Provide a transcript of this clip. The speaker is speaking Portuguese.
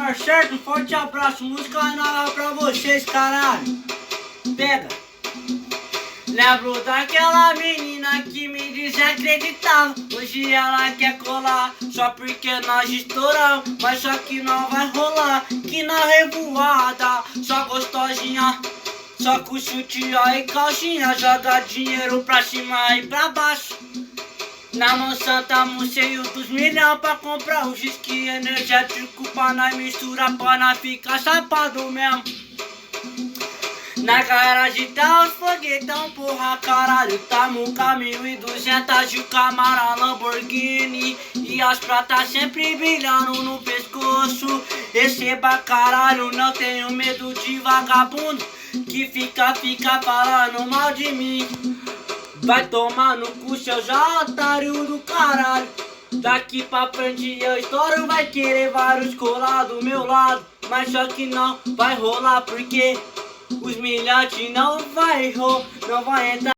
parceiro, um forte abraço, música nova pra vocês, caralho. Pega. Lembro daquela menina que me desacreditava. Hoje ela quer colar, só porque nós estouramos. Mas só que não vai rolar, que na revoada, só gostosinha. Só com sutiã e calcinha, joga dinheiro pra cima e pra baixo. Na mansão tamo cheio dos milhão pra comprar um whisky energético pra nós misturar, pra nós ficar chapado mesmo. Na garagem tá os foguetão, porra caralho. Tamo com a 1200 de Camaro, Lamborghini. E as pratas sempre brilhando no pescoço. Receba caralho, não tenho medo de vagabundo que fica falando mal de mim. Vai tomar no cu, seu já otário do caralho. Daqui pra frente eu estouro, vai querer vários colar do meu lado. Mas só que não vai rolar porque os milhantes não vai entrar.